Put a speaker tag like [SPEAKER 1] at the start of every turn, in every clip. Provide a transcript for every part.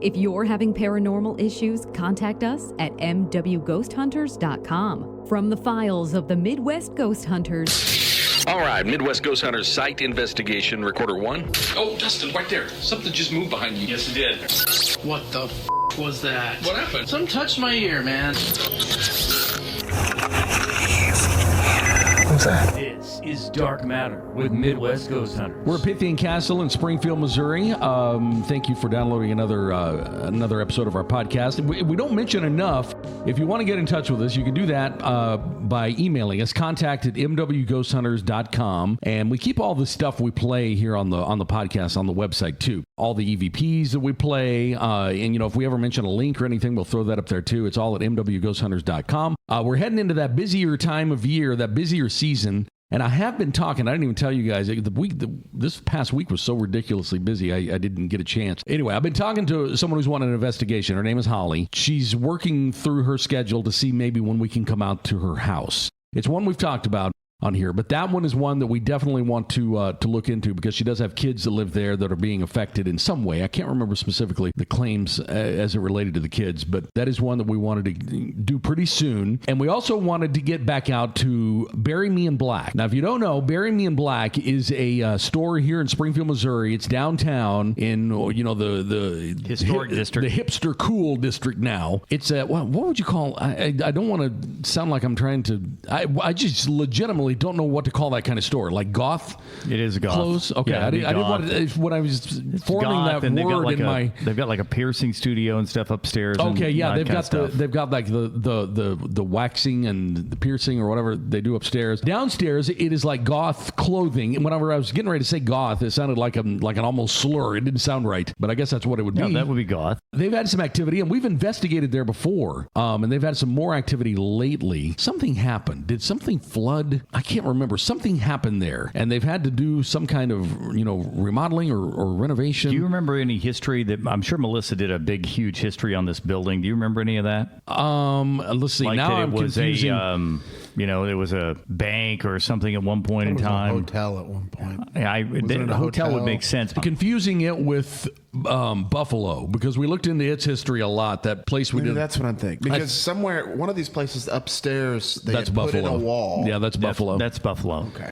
[SPEAKER 1] If you're having paranormal issues, contact us at mwghosthunters.com. From the files of the Midwest Ghost Hunters.
[SPEAKER 2] All right, Midwest Ghost Hunters site investigation, recorder 1.
[SPEAKER 3] Oh, Dustin, right there. Something just moved behind you.
[SPEAKER 4] Yes, it did. What the was that?
[SPEAKER 3] What happened?
[SPEAKER 4] Something touched my ear, man.
[SPEAKER 5] What's that?
[SPEAKER 6] This is Dark Matter with Midwest Ghost Hunters.
[SPEAKER 5] We're at Pythian Castle in Springfield, Missouri. Thank you for downloading another episode of our podcast. We don't mention enough. If you want to get in touch with us, you can do that by emailing us, contact@mwghosthunters.com. And we keep all the stuff we play here on the podcast on the website too. All the EVPs that we play, and if we ever mention a link or anything, we'll throw that up there too. It's all at mwghosthunters.com. We're heading into that busier time of year, that busier season. And I have been talking, I didn't even tell you guys, this past week was so ridiculously busy, I didn't get a chance. Anyway, I've been talking to someone who's wanted an investigation. Her name is Holly. She's working through her schedule to see maybe when we can come out to her house. It's one we've talked about on here, but that one is one that we definitely want to look into because she does have kids that live there that are being affected in some way. I can't remember specifically the claims as it related to the kids, but that is one that we wanted to do pretty soon. And we also wanted to get back out to Bury Me in Black. Now, if you don't know, Bury Me in Black is a store here in Springfield, Missouri. It's downtown in the
[SPEAKER 6] historic district,
[SPEAKER 5] the hipster cool district. Now it's what would you call? I don't want to sound like I'm trying to. I just legitimately don't know what to call that kind of store. Like goth?
[SPEAKER 6] It is a goth.
[SPEAKER 5] Clothes? Okay,
[SPEAKER 6] yeah,
[SPEAKER 5] I didn't want to, when I was forming that word in my...
[SPEAKER 6] They've got like a piercing studio and stuff upstairs.
[SPEAKER 5] Okay, yeah, they've got like the waxing and the piercing or whatever they do upstairs. Downstairs, it is like goth clothing. And whenever I was getting ready to say goth, it sounded like an almost slur. It didn't sound right, but I guess that's what it would be.
[SPEAKER 6] Yeah, that would be goth.
[SPEAKER 5] They've had some activity, and we've investigated there before, and they've had some more activity lately. Something happened. Did something flood? I can't remember. Something happened there, and they've had to do some kind of, remodeling or renovation.
[SPEAKER 6] Do you remember any history that, I'm sure Melissa did a big, huge history on this building. Do you remember any of that?
[SPEAKER 5] Let's see.
[SPEAKER 6] Like
[SPEAKER 5] now
[SPEAKER 6] that
[SPEAKER 5] I'm
[SPEAKER 6] it was
[SPEAKER 5] confusing.
[SPEAKER 6] It was a bank or something at one point in time.
[SPEAKER 7] A hotel at one point.
[SPEAKER 6] Yeah, the hotel would make sense.
[SPEAKER 5] Confusing it with Buffalo, because we looked into its history a lot. That place we
[SPEAKER 7] Maybe
[SPEAKER 5] did.
[SPEAKER 7] that's what I'm thinking. Because somewhere, one of these places upstairs, they
[SPEAKER 5] that's
[SPEAKER 7] had
[SPEAKER 5] Buffalo.
[SPEAKER 7] put in a wall.
[SPEAKER 5] Yeah, that's Buffalo.
[SPEAKER 6] That's Buffalo.
[SPEAKER 7] Okay.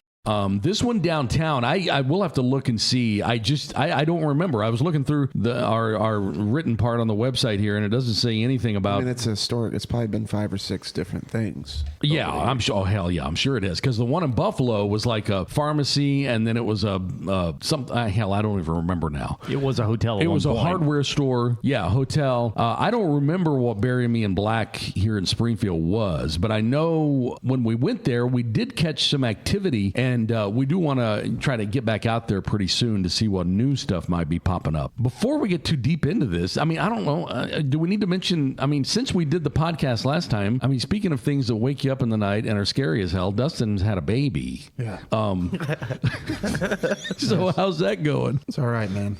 [SPEAKER 5] This one downtown, I will have to look and see. I don't remember. I was looking through our written part on the website here, and it doesn't say anything about.
[SPEAKER 7] I mean, it's a store. It's probably been 5 or 6 different things.
[SPEAKER 5] Yeah, I'm sure. Oh hell yeah, I'm sure it is. Because the one in Buffalo was like a pharmacy, and then it was I don't even remember now.
[SPEAKER 6] It was a hotel.
[SPEAKER 5] It was a hardware store. Yeah, hotel. I don't remember what Bury Me in Black here in Springfield was, but I know when we went there, we did catch some activity. And we do want to try to get back out there pretty soon to see what new stuff might be popping up. Before we get too deep into this, I mean, I don't know. Do we need to mention, since we did the podcast last time, speaking of things that wake you up in the night and are scary as hell, Dustin's had a baby.
[SPEAKER 7] Yeah.
[SPEAKER 5] So how's that going?
[SPEAKER 7] It's all right, man.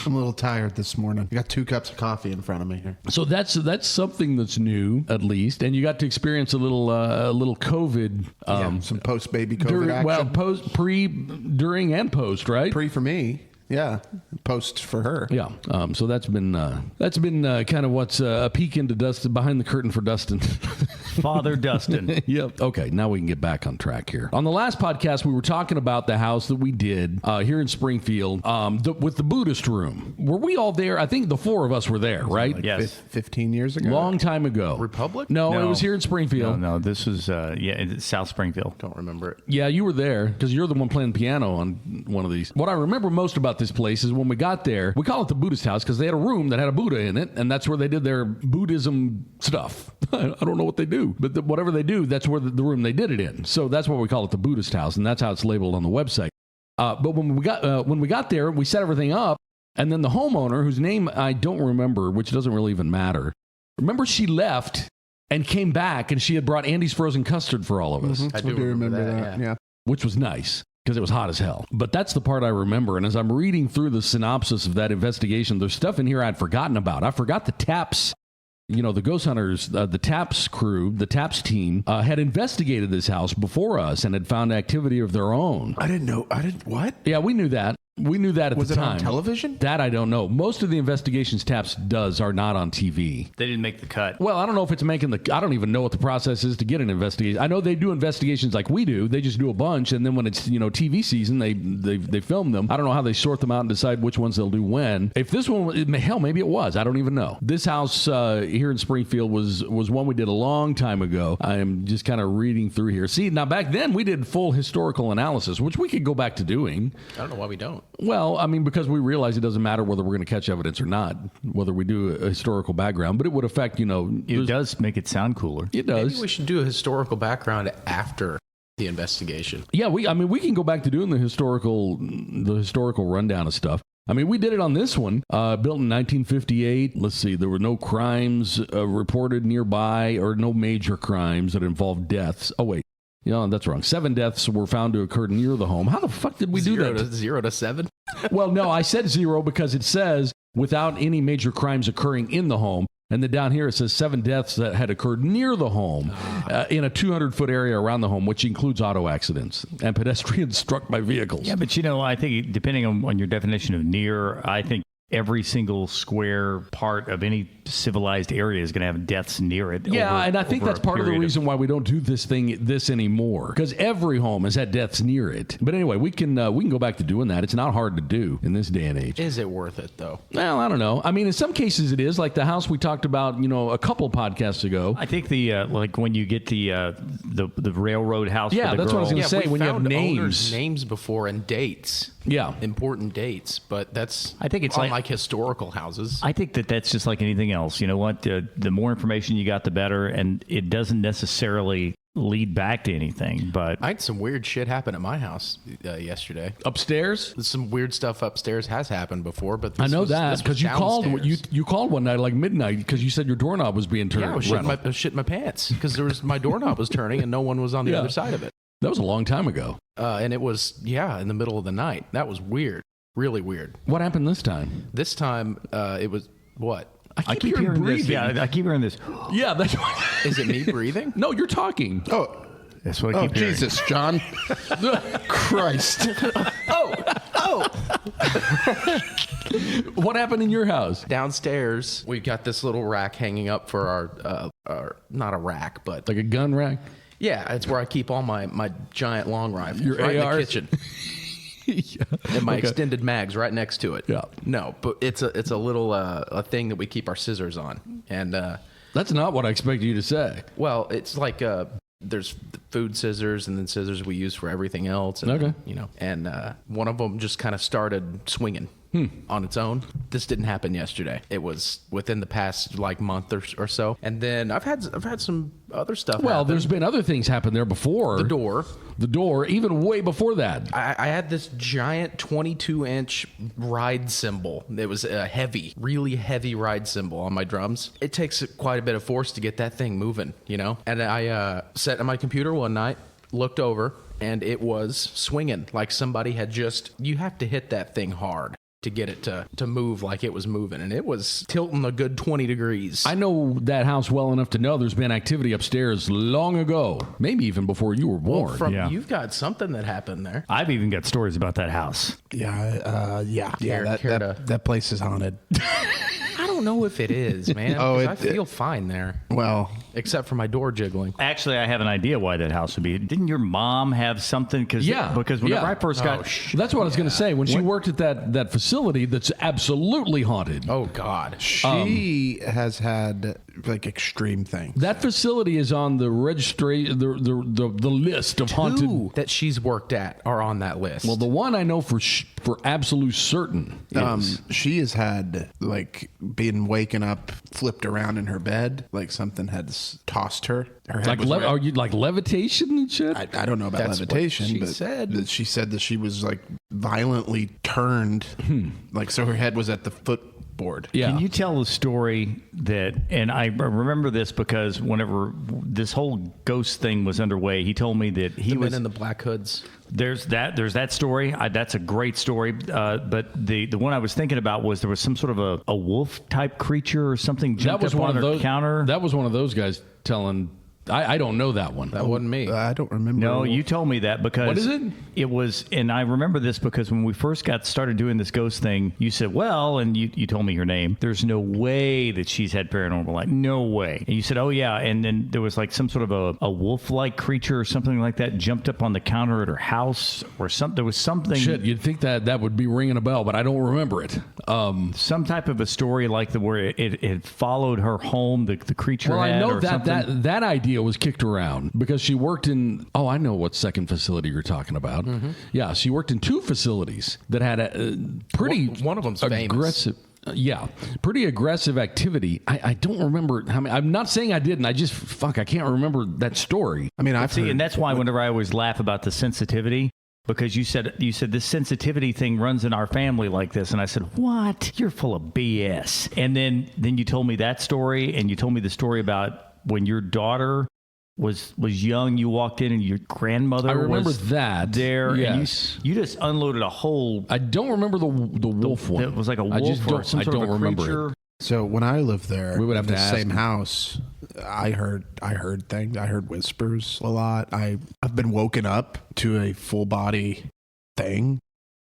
[SPEAKER 7] I'm a little tired this morning. I got 2 cups of coffee in front of me here.
[SPEAKER 5] So that's something that's new, at least. And you got to experience a little COVID.
[SPEAKER 7] Some post-baby COVID action.
[SPEAKER 5] During, and post, right?
[SPEAKER 7] Pre for me. Yeah, post for her.
[SPEAKER 5] Yeah, so that's been kind of what's a peek into Dustin, behind the curtain for Dustin.
[SPEAKER 6] Father Dustin.
[SPEAKER 5] Yep. Okay, now we can get back on track here. On the last podcast, we were talking about the house that we did here in Springfield with the Buddhist room. Were we all there? I think the 4 of us were there, right?
[SPEAKER 7] Like
[SPEAKER 6] yes.
[SPEAKER 7] 15 years ago?
[SPEAKER 5] Long time ago.
[SPEAKER 7] Republic?
[SPEAKER 5] No, it was here in Springfield.
[SPEAKER 6] No, this was, it's South Springfield.
[SPEAKER 7] Don't remember it.
[SPEAKER 5] Yeah, you were there because you're the one playing piano on one of these. What I remember most about this place is when we got there, we call it the Buddhist house because they had a room that had a Buddha in it, and that's where they did their Buddhism stuff. I don't know what they do, but whatever they do, that's where the room they did it in. So that's why we call it the Buddhist house, and that's how it's labeled on the website. But when we got there, we set everything up, and then the homeowner, whose name I don't remember, which doesn't really even matter. Remember, she left and came back, and she had brought Andy's frozen custard for all of us.
[SPEAKER 7] Mm-hmm. I do remember that. Yeah.
[SPEAKER 5] Which was nice, because it was hot as hell. But that's the part I remember. And as I'm reading through the synopsis of that investigation, there's stuff in here I'd forgotten about. I forgot the TAPS, the Ghost Hunters, the TAPS crew, the TAPS team, had investigated this house before us and had found activity of their own.
[SPEAKER 7] I didn't know. What?
[SPEAKER 5] Yeah, we knew that. We knew that at
[SPEAKER 7] Was
[SPEAKER 5] the
[SPEAKER 7] it
[SPEAKER 5] time.
[SPEAKER 7] on television?
[SPEAKER 5] That I don't know. Most of the investigations Taps does are not on TV.
[SPEAKER 6] They didn't make the cut.
[SPEAKER 5] Well, I don't know if it's making the... I don't even know what the process is to get an investigation. I know they do investigations like we do. They just do a bunch, and then when it's, TV season, they film them. I don't know how they sort them out and decide which ones they'll do when. If this one... Hell, maybe it was. I don't even know. This house here in Springfield was one we did a long time ago. I am just kind of reading through here. See, now back then, we did full historical analysis, which we could go back to doing.
[SPEAKER 8] I don't know why we don't.
[SPEAKER 5] Well, I mean, because we realize it doesn't matter whether we're going to catch evidence or not, whether we do a historical background, but it would affect,
[SPEAKER 6] It does make it sound cooler.
[SPEAKER 5] It does.
[SPEAKER 8] Maybe we should do a historical background after the investigation.
[SPEAKER 5] Yeah, we can go back to doing the historical rundown of stuff. I mean, we did it on this one, built in 1958. Let's see, there were no crimes reported nearby or no major crimes that involved deaths. Oh, wait. That's wrong. 7 deaths were found to occur near the home. How the fuck did we do that?
[SPEAKER 8] 0 to 7?
[SPEAKER 5] Well, no, I said 0 because it says without any major crimes occurring in the home. And then down here it says 7 deaths that had occurred near the home in a 200-foot area around the home, which includes auto accidents and pedestrians struck by vehicles.
[SPEAKER 6] Yeah, but I think depending on your definition of near, I think every single square part of any civilized area is going to have deaths near it.
[SPEAKER 5] Yeah, and I think that's part of the reason why we don't do this anymore, because every home has had deaths near it. But anyway, we can go back to doing that. It's not hard to do in this day and age.
[SPEAKER 8] Is it worth it, though?
[SPEAKER 5] Well, I don't know. I mean, in some cases it is, like the house we talked about, a couple podcasts ago.
[SPEAKER 6] I think like when you get the railroad house.
[SPEAKER 5] Yeah,
[SPEAKER 6] for the
[SPEAKER 5] that's what I was
[SPEAKER 6] girl.
[SPEAKER 5] going to say. When you have
[SPEAKER 8] owners' names before and dates.
[SPEAKER 5] Yeah,
[SPEAKER 8] important dates, but I think it's like historical houses.
[SPEAKER 6] I think that's just like anything else. You know what? The more information you got, the better, and it doesn't necessarily lead back to anything. But
[SPEAKER 8] I had some weird shit happen at my house yesterday.
[SPEAKER 5] Upstairs?
[SPEAKER 8] Some weird stuff upstairs has happened before, but
[SPEAKER 5] I know that because you called one night like midnight because you said your doorknob was being turned.
[SPEAKER 8] Yeah, I was shitting my pants because my doorknob was turning and no one was on the other side of it.
[SPEAKER 5] That was a long time ago.
[SPEAKER 8] And it was, in the middle of the night. That was weird. Really weird.
[SPEAKER 5] What happened this time?
[SPEAKER 8] This time, it was what?
[SPEAKER 6] I keep hearing breathing. This. Yeah, I keep hearing this.
[SPEAKER 5] Yeah, that's
[SPEAKER 8] Is it me breathing?
[SPEAKER 5] No, you're talking.
[SPEAKER 7] Oh,
[SPEAKER 6] that's what I keep hearing.
[SPEAKER 7] Jesus, John. Christ.
[SPEAKER 5] What happened in your house?
[SPEAKER 8] Downstairs, we've got this little rack hanging up for our not a rack, but
[SPEAKER 5] like a gun rack.
[SPEAKER 8] Yeah, it's where I keep all my giant long rifles.
[SPEAKER 5] Your
[SPEAKER 8] right
[SPEAKER 5] ARs?
[SPEAKER 8] In the kitchen. Yeah. And my extended mags right next to it.
[SPEAKER 5] Yeah.
[SPEAKER 8] No, but it's a little a thing that we keep our scissors on. And
[SPEAKER 5] that's not what I expected you to say.
[SPEAKER 8] Well, it's like there's food scissors and then scissors we use for everything else. And,
[SPEAKER 5] okay.
[SPEAKER 8] And one of them just kind of started swinging. On its own. This didn't happen yesterday. It was within the past month or so. And then I've had some other stuff happen.
[SPEAKER 5] There's been other things happen there before. The door, even way before that.
[SPEAKER 8] I had this giant 22-inch ride cymbal. It was a really heavy ride cymbal on my drums. It takes quite a bit of force to get that thing moving, And I sat on my computer one night, looked over, and it was swinging like somebody had you have to hit that thing hard to get it to move like it was moving, and it was tilting a good 20 degrees.
[SPEAKER 5] I know that house well enough to know there's been activity upstairs long ago, maybe even before you were born.
[SPEAKER 8] You've got something that happened there.
[SPEAKER 6] I've even got stories about that house.
[SPEAKER 7] That place is haunted.
[SPEAKER 8] I don't know if it is, man. I feel fine there.
[SPEAKER 7] Well,
[SPEAKER 8] except for my door jiggling.
[SPEAKER 6] Actually, I have an idea why that house would be. Didn't your mom have something? Because whenever I first got...
[SPEAKER 5] that's what I was going to say. When she worked at that facility that's absolutely haunted.
[SPEAKER 8] Oh, God.
[SPEAKER 7] She has had extreme things.
[SPEAKER 5] That facility is on the registry, the list of haunted...
[SPEAKER 8] Two that she's worked at are on that list.
[SPEAKER 5] Well, the one I know for absolute certain is...
[SPEAKER 7] She has had, been waking up, flipped around in her bed, like something had tossed her. Her head
[SPEAKER 5] are you like levitation and shit?
[SPEAKER 7] I don't know about levitation, but she said that she was violently turned, so her head was at the footboard.
[SPEAKER 5] Yeah.
[SPEAKER 6] Can you tell the story and I remember this because whenever this whole ghost thing was underway, he told me that he was
[SPEAKER 8] in the black hoods.
[SPEAKER 6] There's that story. That's a great story. But the one I was thinking about was there was some sort of a wolf type creature or something jumped up on her counter.
[SPEAKER 5] That was one of those guys telling I don't know that one.
[SPEAKER 8] That wasn't me.
[SPEAKER 7] I don't remember.
[SPEAKER 6] No, you told me that because
[SPEAKER 5] What is it?
[SPEAKER 6] It was, and I remember this because when we first got started doing this ghost thing, you said, well, and you told me her name. There's no way that she's had paranormal life. No way. And you said, oh yeah, and then there was like some sort of a wolf-like creature or something like that jumped up on the counter at her house or something. There was something.
[SPEAKER 5] Shit, you'd think that would be ringing a bell, but I don't remember it.
[SPEAKER 6] Some type of a story like where it followed her home. The creature.
[SPEAKER 5] Well, I
[SPEAKER 6] had,
[SPEAKER 5] know
[SPEAKER 6] or something.
[SPEAKER 5] that idea was kicked around because she worked in. Oh, I know what second facility you're talking about.
[SPEAKER 8] Mm-hmm.
[SPEAKER 5] Yeah, she worked in 2 facilities that had a pretty
[SPEAKER 8] One of them's famous.
[SPEAKER 5] aggressive. Yeah, pretty aggressive activity. I don't remember how many. I'm not saying I didn't. I just I can't remember that story.
[SPEAKER 7] I mean, I've
[SPEAKER 6] See,
[SPEAKER 7] heard,
[SPEAKER 6] and that's why whenever I always laugh about the sensitivity. Because you said this sensitivity thing runs in our family like this, and I said, "What? You're full of BS." And then you told me that story, and you told me the story about when your daughter was young. You walked in, and your grandmother.
[SPEAKER 5] I remember
[SPEAKER 6] was
[SPEAKER 5] that.
[SPEAKER 6] there.
[SPEAKER 5] Yes.
[SPEAKER 6] And you just unloaded a whole.
[SPEAKER 5] I don't remember the wolf one.
[SPEAKER 6] It was like a
[SPEAKER 5] I
[SPEAKER 6] wolf
[SPEAKER 5] just
[SPEAKER 6] or
[SPEAKER 5] don't,
[SPEAKER 6] some
[SPEAKER 5] I
[SPEAKER 6] sort
[SPEAKER 5] don't
[SPEAKER 6] of a
[SPEAKER 5] remember
[SPEAKER 6] creature.
[SPEAKER 5] it.
[SPEAKER 7] So when I lived there,
[SPEAKER 5] We would have
[SPEAKER 7] in
[SPEAKER 5] to
[SPEAKER 7] the
[SPEAKER 5] ask
[SPEAKER 7] same
[SPEAKER 5] him.
[SPEAKER 7] house. I heard things. I heard whispers a lot. I've been woken up to a full body thing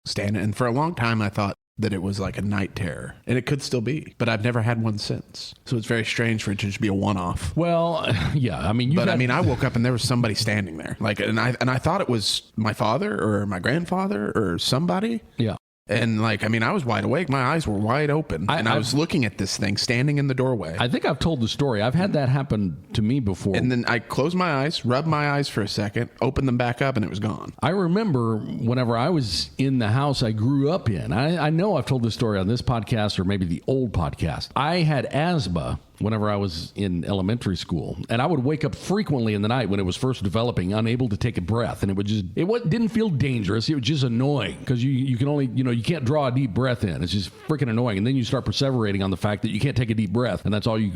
[SPEAKER 7] standing, and for a long time I thought that it was like a night terror, and it could still be, but I've never had one since. So it's very strange for it to just be a one-off.
[SPEAKER 5] Well, yeah. I mean,
[SPEAKER 7] I woke up and there was somebody standing there, like, and I thought it was my father or my grandfather or somebody.
[SPEAKER 5] Yeah.
[SPEAKER 7] And like, I mean, I was wide awake. My eyes were wide open. I was looking at this thing standing in the doorway.
[SPEAKER 5] I think I've told the story. I've had that happen to me before.
[SPEAKER 7] And then I closed my eyes, rubbed my eyes for a second, opened them back up, and it was gone.
[SPEAKER 5] I remember whenever I was in the house I grew up in. I know I've told this story on this podcast or maybe the old podcast. I had asthma whenever I was in elementary school, and I would wake up frequently in the night when it was first developing, unable to take a breath, and didn't feel dangerous. It was just annoying because you can only, you can't draw a deep breath in. It's just freaking annoying, and then you start perseverating on the fact that you can't take a deep breath, and that's all you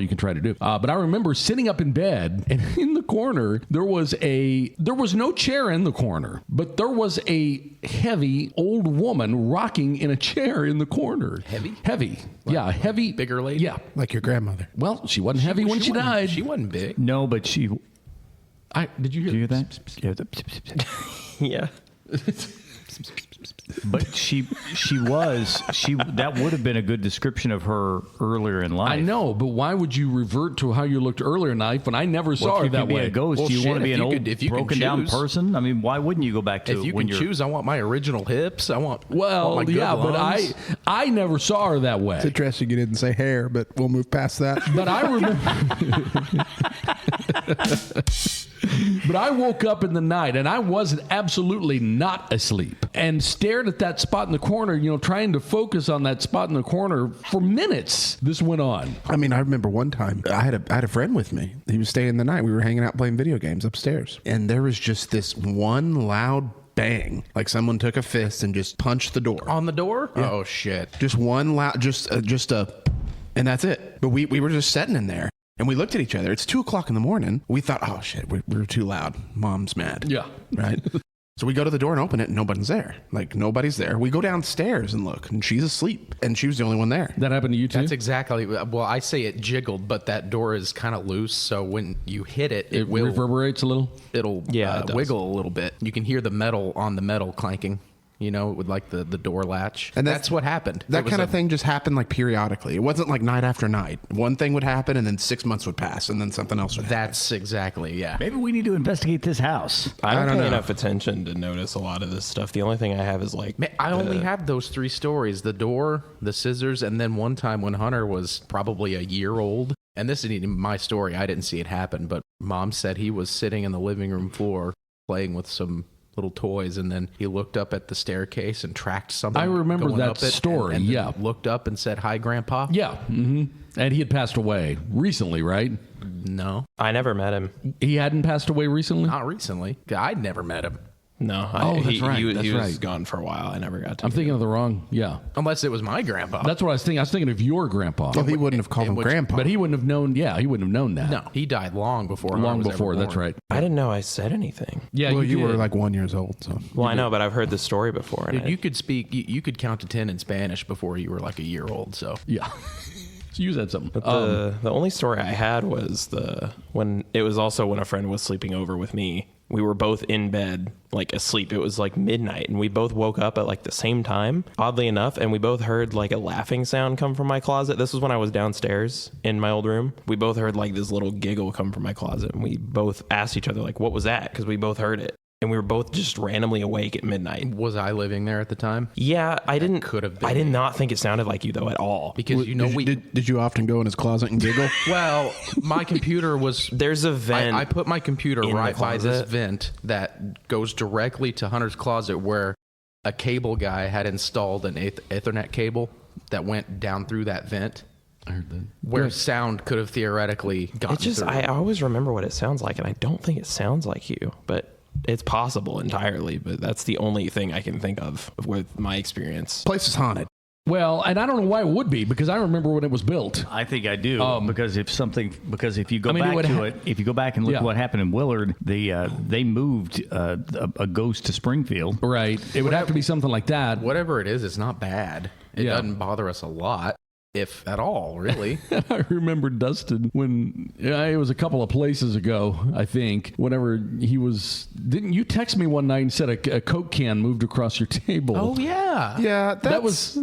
[SPEAKER 5] can try to do. But I remember sitting up in bed, and in the corner there was no chair in the corner, but there was a heavy old woman rocking in a chair in the corner. Heavy, yeah, heavy,
[SPEAKER 8] bigger lady?
[SPEAKER 5] yeah,
[SPEAKER 7] Like your grandmother.
[SPEAKER 5] well, she wasn't heavy when she died.
[SPEAKER 8] She wasn't big.
[SPEAKER 6] No, but she.
[SPEAKER 5] Did you hear
[SPEAKER 6] that?
[SPEAKER 9] Yeah.
[SPEAKER 6] But she that would have been a good description of her earlier in life.
[SPEAKER 5] I know, but why would you revert to how you looked earlier in life when I never saw her
[SPEAKER 6] if
[SPEAKER 5] that
[SPEAKER 6] you be
[SPEAKER 5] way?
[SPEAKER 6] a ghost,
[SPEAKER 8] Well,
[SPEAKER 6] do you
[SPEAKER 8] shit,
[SPEAKER 6] want to be
[SPEAKER 8] if
[SPEAKER 6] an
[SPEAKER 8] you
[SPEAKER 6] old,
[SPEAKER 8] could- if you can
[SPEAKER 6] broken down
[SPEAKER 8] choose.
[SPEAKER 6] person? I mean, why wouldn't you go back to
[SPEAKER 8] If you
[SPEAKER 6] when
[SPEAKER 8] can
[SPEAKER 6] you're
[SPEAKER 8] choose, I want my original hips. I want
[SPEAKER 5] Well,
[SPEAKER 8] my good
[SPEAKER 5] yeah, but
[SPEAKER 8] lungs.
[SPEAKER 5] I never saw her that way.
[SPEAKER 7] It's interesting you didn't say hair, but we'll move past that.
[SPEAKER 5] But I remember. But I woke up in the night, and I wasn't absolutely not asleep, and stared at that spot in the corner, trying to focus on that spot in the corner for minutes. This went on.
[SPEAKER 7] I mean, I remember one time I had a friend with me. He was staying the night. We were hanging out playing video games upstairs, and there was just this one loud bang, like someone took a fist and just punched the door.
[SPEAKER 8] On the door?
[SPEAKER 7] Yeah.
[SPEAKER 8] Oh shit!
[SPEAKER 7] Just one loud, just a, and that's it. But we were just sitting in there. And we looked at each other. It's 2:00 in the morning. We thought, oh shit, we're too loud. Mom's mad.
[SPEAKER 5] Yeah.
[SPEAKER 7] Right. So we go to the door and open it, and nobody's there. Like, nobody's there. We go downstairs and look, and she's asleep, and she was the only one there.
[SPEAKER 5] That happened to you too?
[SPEAKER 8] That's exactly. Well, I say it jiggled, but that door is kind of loose, so when you hit it, it will
[SPEAKER 5] reverberates a little.
[SPEAKER 8] It'll
[SPEAKER 9] it does.
[SPEAKER 8] wiggle a little bit. You can hear the metal on the metal clanking. With like the door latch.
[SPEAKER 7] And
[SPEAKER 8] that's what happened.
[SPEAKER 7] That kind of thing just happened like periodically. It wasn't like night after night. One thing would happen, and then 6 months would pass, and then something else would happen.
[SPEAKER 8] That's exactly, yeah.
[SPEAKER 6] Maybe we need to investigate this house.
[SPEAKER 9] I don't
[SPEAKER 7] don't
[SPEAKER 9] pay
[SPEAKER 7] know.
[SPEAKER 9] enough attention to notice a lot of this stuff. The only thing I have is like...
[SPEAKER 8] Man, I only have those 3 stories: the door, the scissors, and then one time when Hunter was probably a year old. And this isn't even my story. I didn't see it happen, but Mom said he was sitting in the living room floor playing with some little toys, and then he looked up at the staircase and tracked something.
[SPEAKER 5] I remember
[SPEAKER 8] going
[SPEAKER 5] that
[SPEAKER 8] up it,
[SPEAKER 5] story,
[SPEAKER 8] and
[SPEAKER 5] yeah.
[SPEAKER 8] looked up and said, "Hi, Grandpa."
[SPEAKER 5] Yeah. Mm-hmm. And he had passed away recently, right?
[SPEAKER 8] No,
[SPEAKER 9] I never met him.
[SPEAKER 5] He hadn't passed away recently?
[SPEAKER 8] not recently. I'd never met him.
[SPEAKER 9] No.
[SPEAKER 5] That's right.
[SPEAKER 9] He
[SPEAKER 5] That's
[SPEAKER 9] was
[SPEAKER 5] right.
[SPEAKER 9] gone for a while. I never got to
[SPEAKER 5] I'm
[SPEAKER 9] meet
[SPEAKER 5] thinking
[SPEAKER 9] him.
[SPEAKER 5] of the wrong, yeah.
[SPEAKER 8] Unless it was my grandpa.
[SPEAKER 5] That's what I was thinking. I was thinking of your grandpa.
[SPEAKER 7] Well, he wouldn't have called him
[SPEAKER 8] which-
[SPEAKER 7] grandpa.
[SPEAKER 5] But he wouldn't have known, he wouldn't have known that.
[SPEAKER 8] no, he died long before. Hunter
[SPEAKER 5] Long
[SPEAKER 8] was ever
[SPEAKER 5] before, that's
[SPEAKER 8] born.
[SPEAKER 5] right.
[SPEAKER 9] I didn't know I said anything.
[SPEAKER 5] Yeah,
[SPEAKER 7] well, you were
[SPEAKER 5] did.
[SPEAKER 7] like 1 year old, so.
[SPEAKER 9] Well, I know, but I've heard the story before. And
[SPEAKER 8] Dude, you could speak. You could count to 10 in Spanish before you were like a year old. So
[SPEAKER 5] Yeah. So you said something.
[SPEAKER 9] But the only story I had was when a friend was sleeping over with me. We were both in bed, like asleep. It was like midnight, and we both woke up at like the same time, oddly enough, and we both heard like a laughing sound come from my closet. This was when I was downstairs in my old room. We both heard like this little giggle come from my closet, and we both asked each other like, what was that? Because we both heard it. And we were both just randomly awake at midnight.
[SPEAKER 8] Was I living there at the time?
[SPEAKER 9] Yeah, I didn't.
[SPEAKER 8] Could have been.
[SPEAKER 9] I did not think it sounded like you though at all.
[SPEAKER 8] Because
[SPEAKER 7] did you often go in his closet and giggle?
[SPEAKER 8] Well, my computer was.
[SPEAKER 9] There's a vent.
[SPEAKER 8] I put my computer
[SPEAKER 9] in
[SPEAKER 8] right
[SPEAKER 9] the
[SPEAKER 8] by this
[SPEAKER 9] closet.
[SPEAKER 8] vent that goes directly to Hunter's closet, where a cable guy had installed an Ethernet cable that went down through that vent.
[SPEAKER 5] I heard that.
[SPEAKER 8] Where sound could have theoretically gotten through.
[SPEAKER 9] I always remember what it sounds like, and I don't think it sounds like you, but. It's possible entirely, but that's the only thing I can think of with my experience.
[SPEAKER 7] Place is haunted.
[SPEAKER 5] Well, and I don't know why it would be, because I remember when it was built.
[SPEAKER 6] I think I do because if you go if you go back and look at what happened in Willard, they moved a ghost to Springfield.
[SPEAKER 5] Right. It would have to be something like that.
[SPEAKER 8] Whatever it is, it's not bad. It doesn't bother us a lot. If at all, really.
[SPEAKER 5] I remember Dustin when it was a couple of places ago, I think, whenever he was... Didn't you text me one night and said a Coke can moved across your table?
[SPEAKER 8] Oh, yeah.
[SPEAKER 7] Yeah,
[SPEAKER 8] That's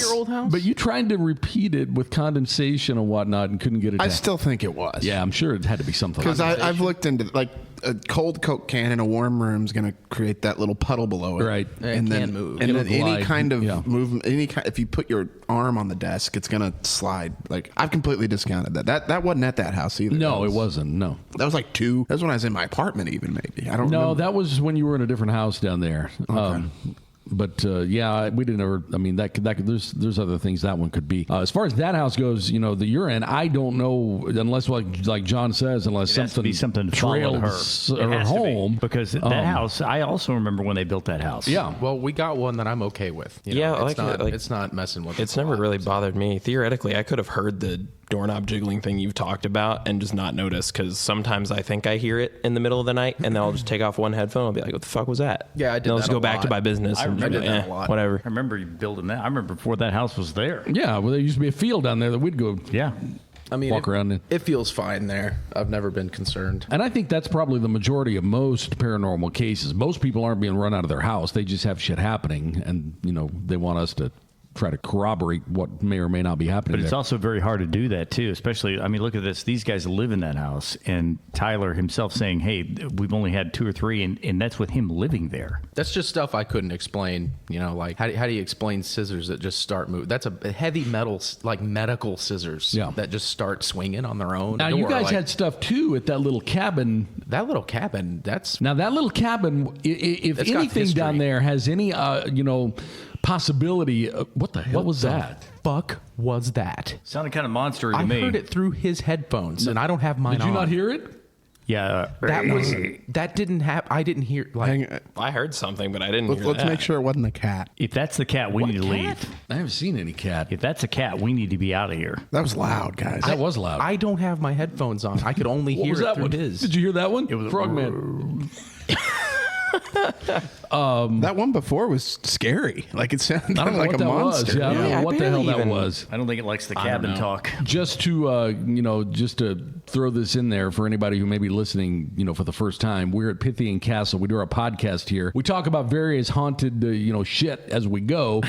[SPEAKER 8] your old house?
[SPEAKER 5] But you tried to repeat it with condensation and whatnot and couldn't get it
[SPEAKER 7] I
[SPEAKER 5] down.
[SPEAKER 7] still think it was.
[SPEAKER 5] Yeah, I'm sure it had to be something like
[SPEAKER 7] Because
[SPEAKER 5] that.
[SPEAKER 7] I've looked into, like, a cold Coke can in a warm room is going to create that little puddle below it.
[SPEAKER 5] Right.
[SPEAKER 7] And then
[SPEAKER 8] move.
[SPEAKER 7] And then
[SPEAKER 5] It'll
[SPEAKER 7] any
[SPEAKER 5] glide.
[SPEAKER 7] kind of
[SPEAKER 5] Yeah.
[SPEAKER 7] movement, if you put your arm on the desk, it's going to slide. Like, I've completely discounted that. That wasn't at that house either.
[SPEAKER 5] No, it wasn't. No.
[SPEAKER 7] That was like two. That was when I was in my apartment even, maybe. I don't
[SPEAKER 5] No,
[SPEAKER 7] remember.
[SPEAKER 5] that was when you were in a different house down there.
[SPEAKER 7] Okay.
[SPEAKER 5] But yeah, we didn't ever. I mean, that could there's other things that one could be. As far as that house goes, the urine, I don't know unless like John says, unless
[SPEAKER 6] It has to be something
[SPEAKER 5] trailed
[SPEAKER 6] followed her. It
[SPEAKER 5] her
[SPEAKER 6] has to be,
[SPEAKER 5] home
[SPEAKER 6] because that house. I also remember when they built that house.
[SPEAKER 5] Yeah.
[SPEAKER 8] Well, we got one that I'm okay with. It's not messing with.
[SPEAKER 9] It's never really bothered me. Theoretically, I could have heard the doorknob jiggling thing you've talked about and just not noticed, because sometimes I think I hear it in the middle of the night, and then I'll just take off one headphone and be like, what the fuck was that?
[SPEAKER 8] Yeah, I did
[SPEAKER 9] and I'll
[SPEAKER 8] that
[SPEAKER 9] just
[SPEAKER 8] a
[SPEAKER 9] go back
[SPEAKER 8] lot.
[SPEAKER 9] to my business.
[SPEAKER 8] I
[SPEAKER 9] and
[SPEAKER 8] did
[SPEAKER 9] just,
[SPEAKER 8] that a lot.
[SPEAKER 9] Whatever.
[SPEAKER 6] I remember you building that. I remember before that house was there.
[SPEAKER 5] Yeah, well, there used to be a field down there that we'd go.
[SPEAKER 6] Yeah.
[SPEAKER 8] I mean,
[SPEAKER 5] walk around in.
[SPEAKER 8] It feels fine there. I've never been concerned.
[SPEAKER 5] And I think that's probably the majority of most paranormal cases. Most people aren't being run out of their house. They just have shit happening, and they want us to try to corroborate what may or may not be happening.
[SPEAKER 6] But it's
[SPEAKER 5] there.
[SPEAKER 6] also very hard to do that too, especially, I mean, look at this. These guys live in that house, and Tyler himself saying, hey, we've only had 2 or 3, and that's with him living there.
[SPEAKER 8] That's just stuff I couldn't explain. Like how do you explain scissors that just start moving? That's a heavy metal, like medical scissors that just start swinging on their own.
[SPEAKER 5] Now, you guys had stuff too at that little cabin.
[SPEAKER 8] That little cabin,
[SPEAKER 5] Now, that little cabin, if
[SPEAKER 8] It's got
[SPEAKER 5] anything
[SPEAKER 8] history.
[SPEAKER 5] down there has any, possibility, what the hell was that?
[SPEAKER 8] Fuck was that?
[SPEAKER 6] Sounded kind of monstery to
[SPEAKER 8] I
[SPEAKER 6] me.
[SPEAKER 8] heard it through his headphones, and I don't have mine
[SPEAKER 5] Did you
[SPEAKER 8] on.
[SPEAKER 5] not hear it?
[SPEAKER 6] Yeah.
[SPEAKER 8] That didn't happen. I didn't hear.
[SPEAKER 9] I heard something, but I didn't hear
[SPEAKER 7] Let's
[SPEAKER 9] that.
[SPEAKER 7] make sure it wasn't a cat.
[SPEAKER 6] If that's the cat, we need to leave.
[SPEAKER 5] I haven't seen any cat.
[SPEAKER 6] If that's a cat, we need to be out of here.
[SPEAKER 7] That was loud, guys.
[SPEAKER 5] That was loud.
[SPEAKER 8] I don't have my headphones on. I could only
[SPEAKER 5] What
[SPEAKER 8] hear
[SPEAKER 5] was
[SPEAKER 8] it
[SPEAKER 5] that
[SPEAKER 8] through
[SPEAKER 5] one?
[SPEAKER 8] his.
[SPEAKER 5] Did you hear that one?
[SPEAKER 6] It was
[SPEAKER 5] Frogman.
[SPEAKER 7] That one before was scary. Like it sounded
[SPEAKER 5] I don't know
[SPEAKER 7] like
[SPEAKER 5] what
[SPEAKER 7] a
[SPEAKER 5] that
[SPEAKER 7] monster.
[SPEAKER 5] was. Yeah, I don't know
[SPEAKER 9] I
[SPEAKER 5] what the hell
[SPEAKER 9] barely
[SPEAKER 5] that
[SPEAKER 9] even-
[SPEAKER 5] was.
[SPEAKER 6] I don't think it likes the cabin talk.
[SPEAKER 5] Just to just to throw this in there for anybody who may be listening, for the first time, we're at Pythian Castle. We do our podcast here. We talk about various haunted, shit as we go.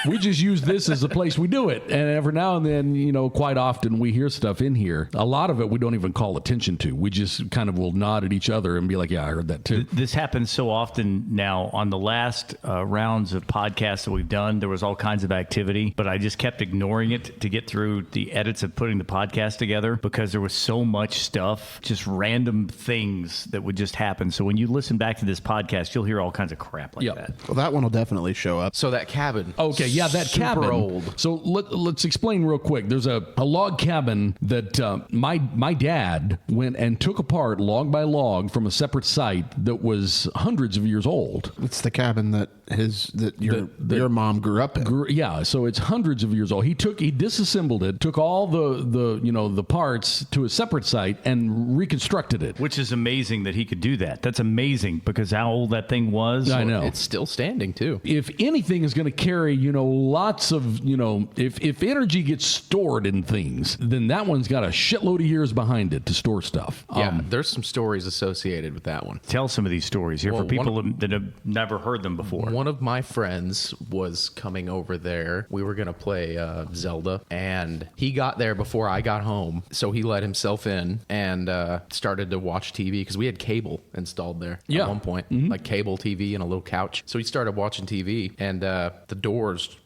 [SPEAKER 5] We just use this as the place we do it, and every now and then, quite often we hear stuff in here. A lot of it we don't even call attention to. We just kind of will nod at each other and be like, "Yeah, I heard that too."
[SPEAKER 6] This happens so often now. On the last rounds of podcasts that we've done, there was all kinds of activity, but I just kept ignoring it to get through the edits of putting the podcast together because there was so much stuff, just random things that would just happen. So when you listen back to this podcast, you'll hear all kinds of crap like that.
[SPEAKER 7] Well, that one will definitely show up.
[SPEAKER 8] So that cabin.
[SPEAKER 5] Okay, yeah, that
[SPEAKER 8] super
[SPEAKER 5] cabin.
[SPEAKER 8] old.
[SPEAKER 5] So let's explain real quick. There's a log cabin that my dad went and took apart log by log from a separate site that was hundreds hundreds of years old.
[SPEAKER 7] It's the cabin that your mom grew up in.
[SPEAKER 5] Yeah, so it's hundreds of years old. He disassembled it, took all the parts to a separate site and reconstructed it.
[SPEAKER 6] Which is amazing that he could do that. That's amazing because how old that thing was.
[SPEAKER 5] I know.
[SPEAKER 8] It's still standing too.
[SPEAKER 5] If anything is going to carry, lots of, if energy gets stored in things, then that one's got a shitload of years behind it to store stuff.
[SPEAKER 8] Yeah, there's some stories associated with that one.
[SPEAKER 6] Tell some of these stories here for people that have never heard them before.
[SPEAKER 8] One of my friends was coming over there. We were going to play Zelda, and he got there before I got home. So he let himself in and started to watch TV because we had cable installed there at one point, like cable TV and a little couch. So he started watching TV, and the doors...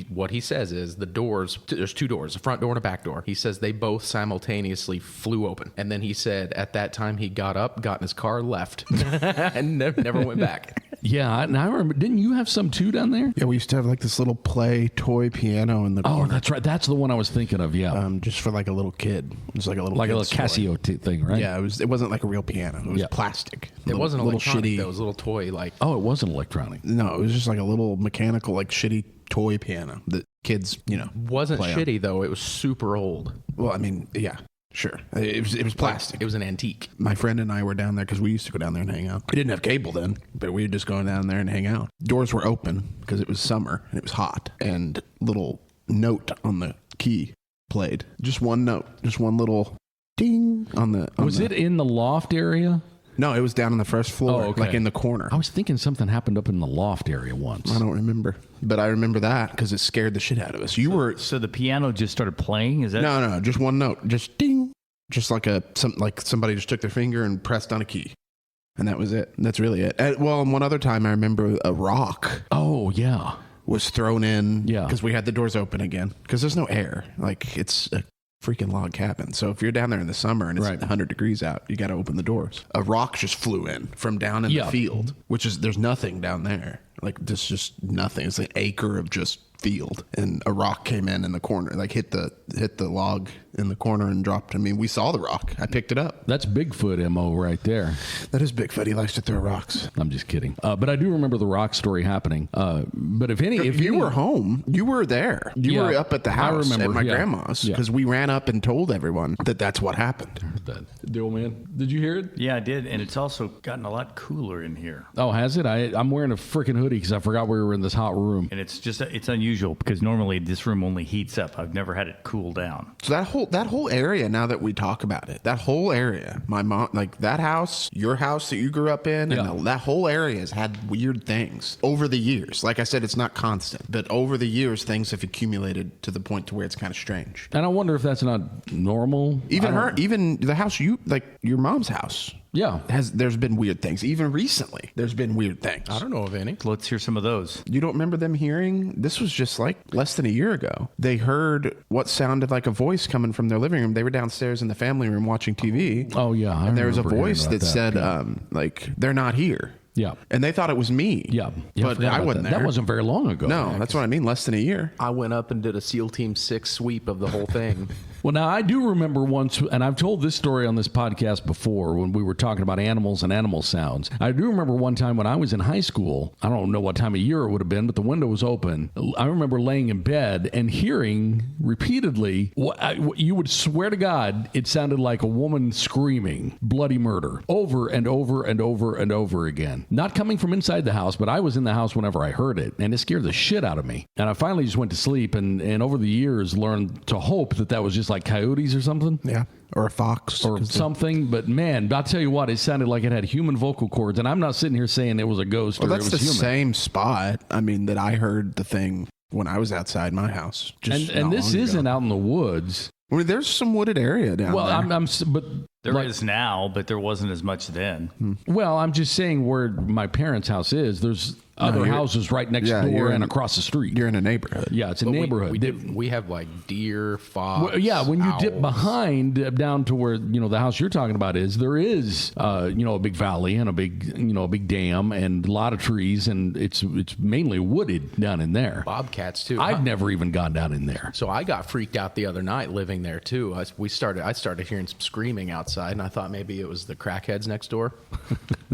[SPEAKER 8] What he says is the doors, there's two doors, a front door and a back door. He says they both simultaneously flew open. And then he said at that time he got up, got in his car, left, and never went back.
[SPEAKER 5] Yeah, and I remember, didn't you have some too down there?
[SPEAKER 7] Yeah, we used to have like this little play toy piano in the corner.
[SPEAKER 5] Oh, that's right. That's the one I was thinking of, yeah.
[SPEAKER 7] Just for like a little kid. It was like a little
[SPEAKER 5] Casio thing, right?
[SPEAKER 7] Yeah, it wasn't like a real piano. It was plastic.
[SPEAKER 8] It wasn't a little
[SPEAKER 7] shitty.
[SPEAKER 8] It was a little toy like.
[SPEAKER 5] Oh, it wasn't electronic.
[SPEAKER 7] No, it was just like a little mechanical, like shitty toy piano that kids,
[SPEAKER 8] wasn't
[SPEAKER 7] play
[SPEAKER 8] shitty
[SPEAKER 7] on.
[SPEAKER 8] though. It was super old.
[SPEAKER 7] Well, I mean, yeah, sure. It was plastic.
[SPEAKER 8] It was an antique.
[SPEAKER 7] My friend and I were down there because we used to go down there and hang out. We didn't have cable then, but we were just going down there and hang out. Doors were open because it was summer and it was hot, and little note on the key played. Just one note, just one little ding on the.
[SPEAKER 5] Was it in the loft area?
[SPEAKER 7] No, it was down on the first floor, like in the corner.
[SPEAKER 5] I was thinking something happened up in the loft area once.
[SPEAKER 7] I don't remember, but I remember that because it scared the shit out of us.
[SPEAKER 6] So the piano just started playing? Is that
[SPEAKER 7] No, just one note, just ding, just like somebody just took their finger and pressed on a key, and that was it. That's really it. And one other time I remember a rock.
[SPEAKER 5] Oh yeah,
[SPEAKER 7] was thrown in.
[SPEAKER 5] Yeah,
[SPEAKER 7] because we had the doors open again because there's no air. Like it's a freaking log cabin. So if you're down there in the summer and it's 100 degrees out, you got to open the doors. A rock just flew in from down in the field, which is, there's nothing down there. Like there's just nothing. It's an acre of just field, and a rock came in the corner, like hit the log in the corner and dropped. I mean, we saw the rock. I picked it up.
[SPEAKER 5] That's Bigfoot MO right there.
[SPEAKER 7] That is Bigfoot. He likes to throw rocks.
[SPEAKER 5] I'm just kidding. But I do remember the rock story happening. But if
[SPEAKER 7] you were home, you were there. You were up at the house at my grandma's because we ran up and told everyone that that's what happened.
[SPEAKER 5] I heard that. The old man. Did you hear it?
[SPEAKER 6] Yeah, I did. And it's also gotten a lot cooler in here.
[SPEAKER 5] Oh, has it? I'm wearing a freaking hoodie because I forgot we were in this hot room.
[SPEAKER 6] And it's unusual because normally this room only heats up. I've never had it cool down.
[SPEAKER 7] So that whole area, now that we talk about it, that whole area, my mom, like that house, your house that you grew up in, and that whole area has had weird things over the years. Like I said, it's not constant, but over the years, things have accumulated to the point to where it's kind of strange.
[SPEAKER 5] And I wonder if that's not normal.
[SPEAKER 7] Even the house your mom's house.
[SPEAKER 5] Yeah.
[SPEAKER 7] There's been weird things. Even recently, there's been weird things.
[SPEAKER 8] I don't know of any.
[SPEAKER 6] Let's hear some of those.
[SPEAKER 7] You don't remember them hearing? This was just like less than a year ago. They heard what sounded like a voice coming from their living room. They were downstairs in the family room watching TV.
[SPEAKER 5] Oh, yeah.
[SPEAKER 7] And there was a voice that said, like, they're not here.
[SPEAKER 5] Yeah.
[SPEAKER 7] And they thought it was me.
[SPEAKER 5] Yeah.
[SPEAKER 7] But I wasn't there.
[SPEAKER 5] That wasn't very long ago.
[SPEAKER 7] No, that's what I mean. Less than a year.
[SPEAKER 8] I went up and did a SEAL Team 6 sweep of the whole thing.
[SPEAKER 5] Well, now I do remember once, and I've told this story on this podcast before when we were talking about animals and animal sounds. I do remember one time when I was in high school, I don't know what time of year it would have been, but the window was open. I remember laying in bed and hearing repeatedly, you would swear to God, it sounded like a woman screaming bloody murder over and over and over and over again. Not coming from inside the house, but I was in the house whenever I heard it, and it scared the shit out of me. And I finally just went to sleep and over the years learned to hope that was just like coyotes or something.
[SPEAKER 7] Yeah. Or a fox.
[SPEAKER 5] Or something. But man, I'll tell you what, it sounded like it had human vocal cords. And I'm not sitting here saying it was a ghost or it was human.
[SPEAKER 7] That's the same spot, I mean, that I heard the thing when I was outside my house.
[SPEAKER 5] And this isn't out in the woods.
[SPEAKER 7] I mean, there's some wooded area down there.
[SPEAKER 5] But
[SPEAKER 6] there is now, but there wasn't as much then.
[SPEAKER 5] Well, I'm just saying where my parents' house is, there's other houses right next door and across the street.
[SPEAKER 7] You're in a neighborhood.
[SPEAKER 5] Yeah, it's a neighborhood.
[SPEAKER 8] We have like deer, fox.
[SPEAKER 5] When you
[SPEAKER 8] owls.
[SPEAKER 5] dip behind down to where the house you're talking about is, there is a big valley and a big dam and a lot of trees, and it's mainly wooded down in there.
[SPEAKER 8] Bobcats too.
[SPEAKER 5] I've never even gone down in there.
[SPEAKER 8] So I got freaked out the other night living there too. I started hearing some screaming outside, and I thought maybe it was the crackheads next door.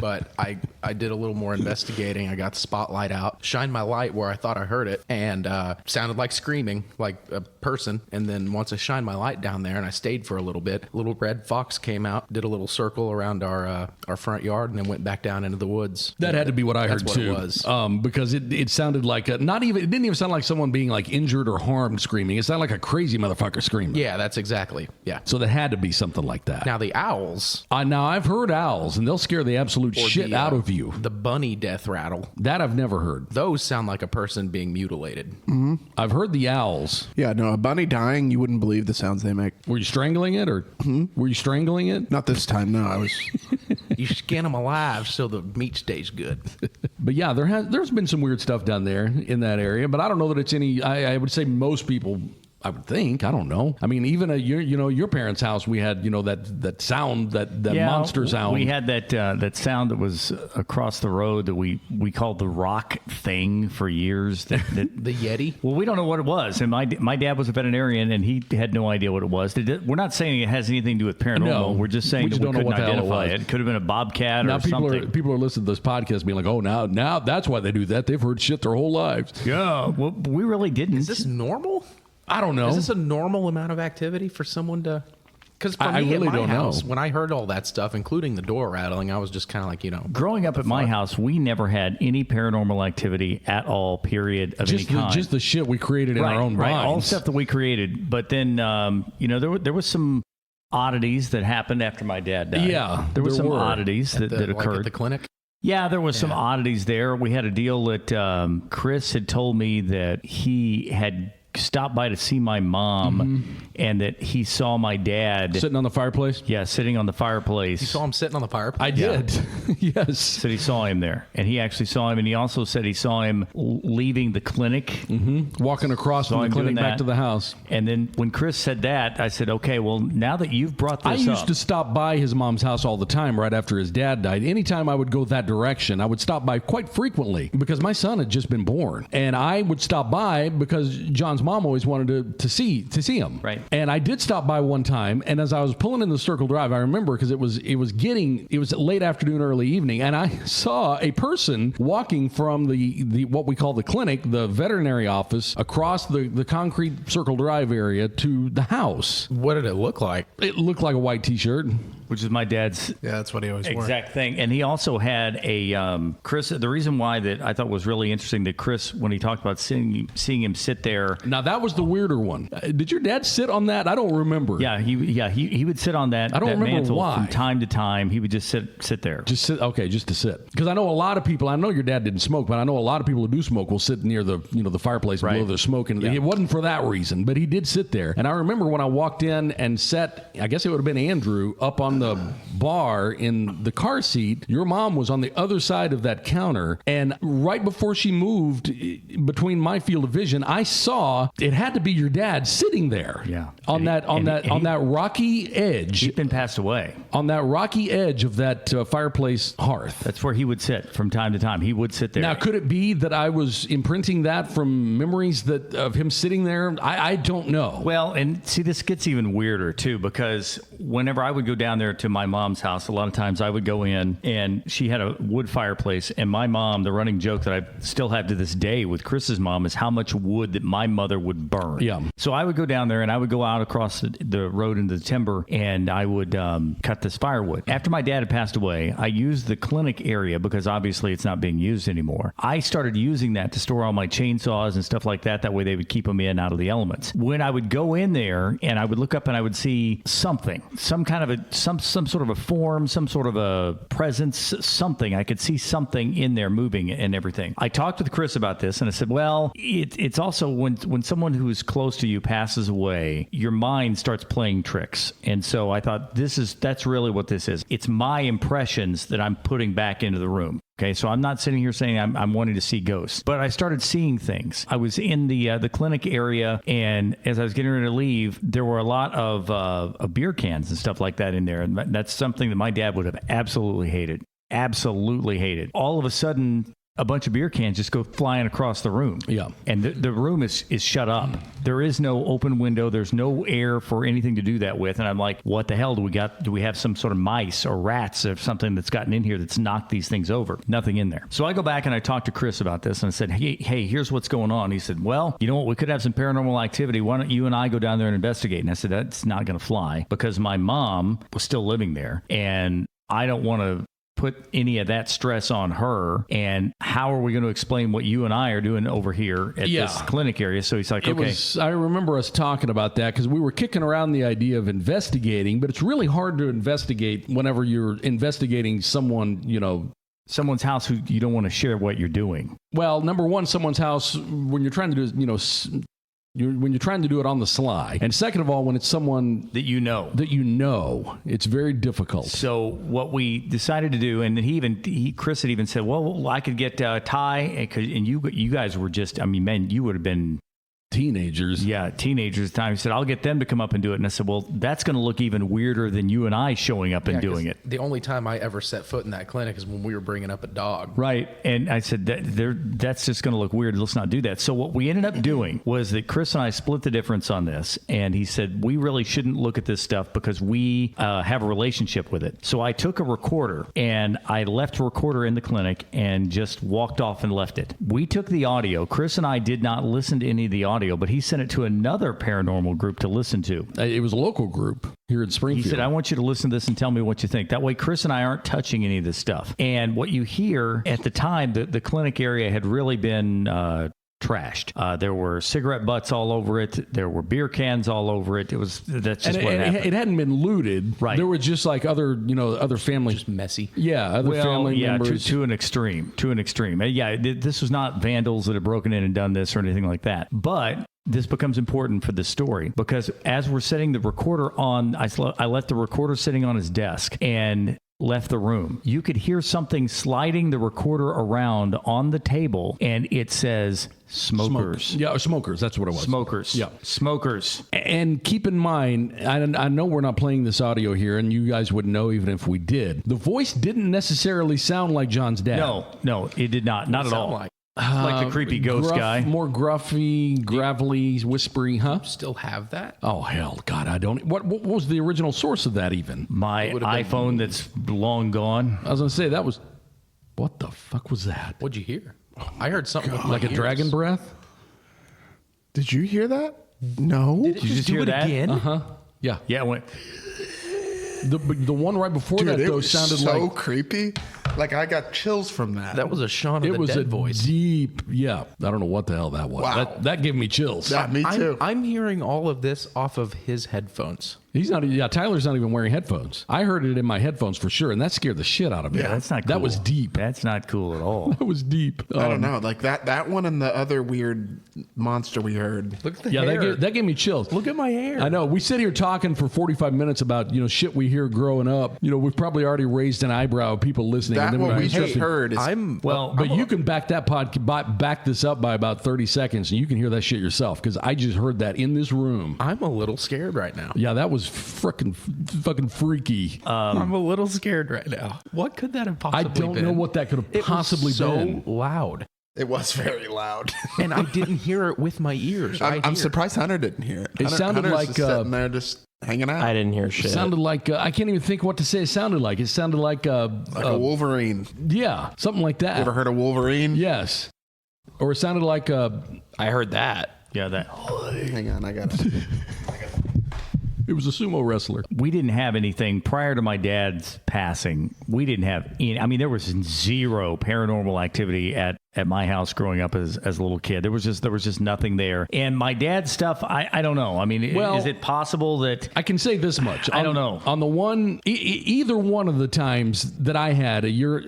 [SPEAKER 8] but I did a little more investigating. I got the spotlight out, shined my light where I thought I heard it, and sounded like screaming, like a person. And then once I shined my light down there and I stayed for a little bit, a little red fox came out, did a little circle around our front yard, and then went back down into the woods.
[SPEAKER 5] That had to be what I heard too.
[SPEAKER 8] That's what it was.
[SPEAKER 5] Because it sounded like it didn't even sound like someone being like injured or harmed screaming. It sounded like a crazy motherfucker screaming.
[SPEAKER 8] Yeah, that's exactly. Yeah.
[SPEAKER 5] So that had to be something like that.
[SPEAKER 8] Now the owls.
[SPEAKER 5] Now I've heard owls, and they'll scare the absolute shit out of you.
[SPEAKER 8] The bunny death rattle.
[SPEAKER 5] That I've never heard.
[SPEAKER 8] Those sound like a person being mutilated.
[SPEAKER 7] Mm-hmm.
[SPEAKER 5] I've heard the owls.
[SPEAKER 7] Yeah, no, a bunny dying, you wouldn't believe the sounds they make.
[SPEAKER 5] Were you strangling it, or were you strangling it?
[SPEAKER 7] Not this time, no. I was.
[SPEAKER 8] You skin them alive so the meat stays good.
[SPEAKER 5] But yeah, there's been some weird stuff done there in that area, but I don't know that it's any. I would say most people. I would think. I don't know. I mean, even your parents' house, we had that sound, that monster sound.
[SPEAKER 6] We had that sound that was across the road that we called the rock thing for years. That
[SPEAKER 8] the Yeti.
[SPEAKER 6] Well, we don't know what it was, and my dad was a veterinarian, and he had no idea what it was. We're not saying it has anything to do with paranormal.
[SPEAKER 5] No,
[SPEAKER 6] we're just saying that we couldn't identify it. It could have been a bobcat or something.
[SPEAKER 5] People are listening to this podcast being like, oh, now that's why they do that. They've heard shit their whole lives.
[SPEAKER 6] Yeah, well, we really didn't.
[SPEAKER 8] Is this normal?
[SPEAKER 5] I don't know.
[SPEAKER 8] Is this a normal amount of activity for someone to? Because for me
[SPEAKER 5] really
[SPEAKER 8] at my
[SPEAKER 5] don't
[SPEAKER 8] house,
[SPEAKER 5] know.
[SPEAKER 8] When I heard all that stuff, including the door rattling, I was just kind of like,
[SPEAKER 6] Growing up at my house, we never had any paranormal activity at all, period, of any kind.
[SPEAKER 5] Just the shit we created in our own minds.
[SPEAKER 6] All the stuff that we created. But then, there was some oddities that happened after my dad died.
[SPEAKER 5] Yeah,
[SPEAKER 6] there were some oddities that occurred.
[SPEAKER 8] Like at the clinic?
[SPEAKER 6] Yeah, there was some oddities there. We had a deal that Chris had told me that he had stopped by to see my mom and that he saw my dad
[SPEAKER 5] sitting on the fireplace.
[SPEAKER 6] Yeah, sitting on the fireplace.
[SPEAKER 8] You saw him sitting on the fireplace?
[SPEAKER 5] I did. Yes.
[SPEAKER 6] Said he saw him there, and he actually saw him, and he also said he saw him leaving the clinic,
[SPEAKER 5] walking across from the clinic back to the house.
[SPEAKER 6] And then when Chris said that, I said, okay, well, now that you've brought this up.
[SPEAKER 5] I used to stop by his mom's house all the time right after his dad died. Anytime I would go that direction, I would stop by quite frequently because my son had just been born, and I would stop by because John's mom always wanted to see him.
[SPEAKER 6] Right.
[SPEAKER 5] And I did stop by one time, and as I was pulling in the Circle Drive, I remember because it was late afternoon, early evening, and I saw a person walking from the what we call the clinic, the veterinary office, across the concrete Circle Drive area to the house.
[SPEAKER 8] What did it look like?
[SPEAKER 5] It looked like a white T-shirt.
[SPEAKER 6] Which is my dad's
[SPEAKER 7] that's what he always wore.
[SPEAKER 6] Exact thing. And he also had a Chris. The reason why that I thought was really interesting that Chris, when he talked about seeing him sit there.
[SPEAKER 5] Now that was the weirder one. Did your dad sit on that? I don't remember.
[SPEAKER 6] Yeah, he would sit on that.
[SPEAKER 5] I don't remember
[SPEAKER 6] mantle
[SPEAKER 5] why.
[SPEAKER 6] From time to time, he would just sit there.
[SPEAKER 5] Just sit. Okay, just to sit. Because I know a lot of people. I know your dad didn't smoke, but I know a lot of people who do smoke will sit near the fireplace and blow their smoke. And it wasn't for that reason, but he did sit there. And I remember when I walked in and sat. I guess it would have been Andrew up on the bar in the car seat. Your mom was on the other side of that counter, and right before she moved between my field of vision, I saw it had to be your dad sitting there.
[SPEAKER 6] Yeah.
[SPEAKER 5] On that rocky edge.
[SPEAKER 6] He'd been passed away.
[SPEAKER 5] On that rocky edge of that fireplace hearth.
[SPEAKER 6] That's where he would sit from time to time. He would sit there.
[SPEAKER 5] Now, could it be that I was imprinting that from memories of him sitting there? I don't know.
[SPEAKER 6] Well, and see, this gets even weirder too, because whenever I would go down there to my mom's house, a lot of times I would go in and she had a wood fireplace, and my mom, the running joke that I still have to this day with Chris's mom is how much wood that my mother would burn.
[SPEAKER 5] Yeah.
[SPEAKER 6] So I would go down there and I would go out across the road into the timber, and I would cut this firewood. After my dad had passed away, I used the clinic area because obviously it's not being used anymore. I started using that to store all my chainsaws and stuff like that. That way they would keep them in out of the elements. When I would go in there and I would look up and I would see something, some kind of some sort of a form, some sort of a presence, something. I could see something in there moving and everything. I talked with Chris about this and I said, well, it's also when someone who is close to you passes away, your mind starts playing tricks. And so I thought that's really what this is. It's my impressions that I'm putting back into the room. Okay, so I'm not sitting here saying I'm wanting to see ghosts, but I started seeing things. I was in the clinic area, and as I was getting ready to leave, there were a lot of beer cans and stuff like that in there, and that's something that my dad would have absolutely hated. Absolutely hated. All of a sudden, a bunch of beer cans just go flying across the room.
[SPEAKER 5] Yeah.
[SPEAKER 6] And the room is shut up. There is no open window. There's no air for anything to do that with. And I'm like, what the hell do we got? Do we have some sort of mice or rats or something that's gotten in here that's knocked these things over? Nothing in there. So I go back and I talk to Chris about this and I said, hey, here's what's going on. He said, well, you know what? We could have some paranormal activity. Why don't you and I go down there and investigate? And I said, that's not going to fly because my mom was still living there and I don't want to put any of that stress on her. And how are we going to explain what you and I are doing over here at this clinic area? So he's like, okay.
[SPEAKER 5] I remember us talking about that because we were kicking around the idea of investigating, but it's really hard to investigate whenever you're investigating someone,
[SPEAKER 6] someone's house who you don't want to share what you're doing.
[SPEAKER 5] Well, number one, someone's house when you're trying to do, when you're trying to do it on the sly. And second of all, when it's someone
[SPEAKER 6] that you know,
[SPEAKER 5] it's very difficult.
[SPEAKER 6] So what we decided to do, and then Chris had even said, well, I could get Ty, and you guys were just, man, you would have been
[SPEAKER 5] teenagers.
[SPEAKER 6] Yeah, teenagers at the time. He said, I'll get them to come up and do it. And I said, well, that's going to look even weirder than you and I showing up and doing it.
[SPEAKER 8] The only time I ever set foot in that clinic is when we were bringing up a dog.
[SPEAKER 6] Right. And I said, that's just going to look weird. Let's not do that. So what we ended up doing was that Chris and I split the difference on this. And he said, we really shouldn't look at this stuff because we have a relationship with it. So I took a recorder and I left a recorder in the clinic and just walked off and left it. We took the audio. Chris and I did not listen to any of the audio, but he sent it to another paranormal group to listen to.
[SPEAKER 5] It was a local group here in Springfield.
[SPEAKER 6] He said, I want you to listen to this and tell me what you think. That way, Chris and I aren't touching any of this stuff. And what you hear at the time, the clinic area had really been trashed. There were cigarette butts all over it. There were beer cans all over it. That's just what happened.
[SPEAKER 5] It hadn't been looted.
[SPEAKER 6] Right.
[SPEAKER 5] There were just like other families.
[SPEAKER 8] Just messy.
[SPEAKER 5] Yeah, other family members.
[SPEAKER 6] To an extreme. Yeah, this was not vandals that had broken in and done this or anything like that. But this becomes important for this story because as we're setting the recorder on, I left the recorder sitting on his desk and left the room. You could hear something sliding the recorder around on the table, and it says smokers.
[SPEAKER 5] Yeah, smokers. That's what it was.
[SPEAKER 6] Smokers.
[SPEAKER 5] Yeah.
[SPEAKER 6] Smokers.
[SPEAKER 5] And keep in mind, I know we're not playing this audio here, and you guys would know even if we did. The voice didn't necessarily sound like John's dad.
[SPEAKER 6] No, it did not. Not at all. Like the creepy ghost guy.
[SPEAKER 5] More gruffy, gravelly, whispery, huh?
[SPEAKER 8] Still have that?
[SPEAKER 5] Oh, hell, God, I don't. What was the original source of that even?
[SPEAKER 6] My iPhone that's long gone.
[SPEAKER 5] I was going to say, that was. What the fuck was that?
[SPEAKER 8] What'd you hear? I heard something with
[SPEAKER 5] like a dragon breath?
[SPEAKER 7] Did you hear that? No.
[SPEAKER 6] Did you just hear that
[SPEAKER 8] again?
[SPEAKER 5] Uh-huh. Yeah.
[SPEAKER 6] Yeah, it went.
[SPEAKER 5] The one right before
[SPEAKER 7] Dude,
[SPEAKER 5] that, though,
[SPEAKER 7] was
[SPEAKER 5] sounded
[SPEAKER 7] so
[SPEAKER 5] like
[SPEAKER 7] creepy. Like, I got chills from that.
[SPEAKER 8] That was a Shaun of the Dead voice.
[SPEAKER 5] Deep, yeah. I don't know what the hell that was.
[SPEAKER 7] Wow.
[SPEAKER 5] That gave me chills.
[SPEAKER 7] Yeah, me too.
[SPEAKER 8] I'm hearing all of this off of his headphones.
[SPEAKER 5] He's not. Yeah, Tyler's not even wearing headphones. I heard it in my headphones for sure, and that scared the shit out of me.
[SPEAKER 6] Yeah, that's not cool.
[SPEAKER 5] That was deep.
[SPEAKER 6] That's not cool at all.
[SPEAKER 5] That was deep.
[SPEAKER 7] I don't know. Like that one and the other weird monster we heard.
[SPEAKER 8] Look at the
[SPEAKER 5] Yeah,
[SPEAKER 8] hair.
[SPEAKER 5] that gave me chills.
[SPEAKER 8] Look at my hair.
[SPEAKER 5] I know. We sit here talking for 45 minutes about shit we hear growing up. We've probably already raised an eyebrow of people listening.
[SPEAKER 7] That
[SPEAKER 5] and then
[SPEAKER 7] one we
[SPEAKER 5] start
[SPEAKER 7] just
[SPEAKER 5] to-
[SPEAKER 7] heard is
[SPEAKER 5] But you can back back this up by about 30 seconds, and you can hear that shit yourself because I just heard that in this room.
[SPEAKER 8] I'm a little scared right now.
[SPEAKER 5] Yeah, that was fucking freaky.
[SPEAKER 8] I'm a little scared right now. What could that have possibly
[SPEAKER 5] I don't
[SPEAKER 8] been?
[SPEAKER 5] know what that could have possibly been.
[SPEAKER 8] So loud.
[SPEAKER 7] It was very loud.
[SPEAKER 8] And I didn't hear it with my ears.
[SPEAKER 7] I'm surprised Hunter didn't hear it.
[SPEAKER 5] It sounded
[SPEAKER 7] Hunter's
[SPEAKER 5] like,
[SPEAKER 7] just sitting there just hanging out.
[SPEAKER 9] I didn't hear shit.
[SPEAKER 5] It sounded like I can't even think what to say. It sounded like
[SPEAKER 7] a Wolverine.
[SPEAKER 5] Yeah, something like that.
[SPEAKER 7] You ever heard of Wolverine?
[SPEAKER 5] Yes, or it sounded like
[SPEAKER 9] I heard that.
[SPEAKER 6] Yeah, that.
[SPEAKER 7] Hang on, I got it.
[SPEAKER 5] it was a sumo wrestler.
[SPEAKER 6] We didn't have anything prior to my dad's passing. We didn't have any. I mean, there was zero paranormal activity at my house growing up as a little kid. There was just nothing there. And my dad's stuff, I don't know. I mean, is it possible that
[SPEAKER 5] I can say this much?
[SPEAKER 6] I don't know.
[SPEAKER 5] On the one, either one of the times that I had at your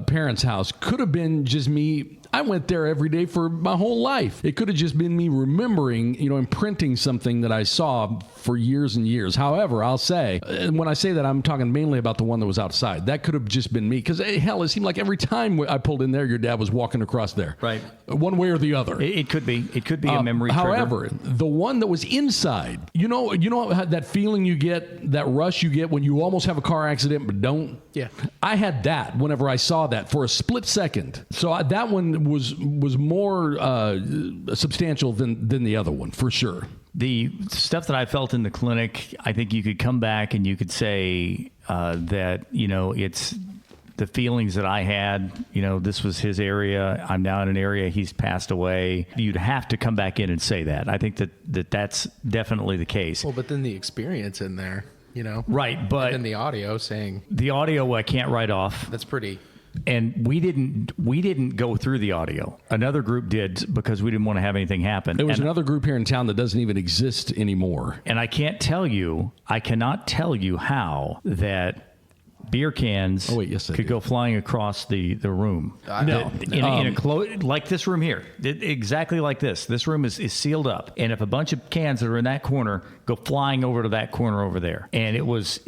[SPEAKER 5] parents' house could have been just me I went there every day for my whole life. It could have just been me remembering, imprinting something that I saw for years and years. However, I'll say, when I say that, I'm talking mainly about the one that was outside. That could have just been me. Because, hell, it seemed like every time I pulled in there, your dad was walking across there.
[SPEAKER 6] Right.
[SPEAKER 5] One way or the other.
[SPEAKER 6] It could be. It could be a memory trigger.
[SPEAKER 5] However, the one that was inside, you know that feeling you get, that rush you get when you almost have a car accident but don't?
[SPEAKER 8] Yeah.
[SPEAKER 5] I had that whenever I saw that for a split second. So that one was more substantial than the other one, for sure.
[SPEAKER 6] The stuff that I felt in the clinic, I think you could come back and you could say that, it's the feelings that I had, this was his area. I'm now in an area. He's passed away. You'd have to come back in and say that. I think that's definitely the case.
[SPEAKER 8] Well, but then the experience in there,
[SPEAKER 6] Right, but...
[SPEAKER 8] And the audio saying...
[SPEAKER 6] The audio I can't write off.
[SPEAKER 8] That's pretty...
[SPEAKER 6] And we didn't go through the audio. Another group did because we didn't want to have anything happen.
[SPEAKER 5] There was another group here in town that doesn't even exist anymore.
[SPEAKER 6] And I cannot tell you how that beer cans could go flying across the room.
[SPEAKER 5] No.
[SPEAKER 6] In a like this room here. Exactly like this. This room is sealed up. And if a bunch of cans that are in that corner go flying over to that corner over there. And it was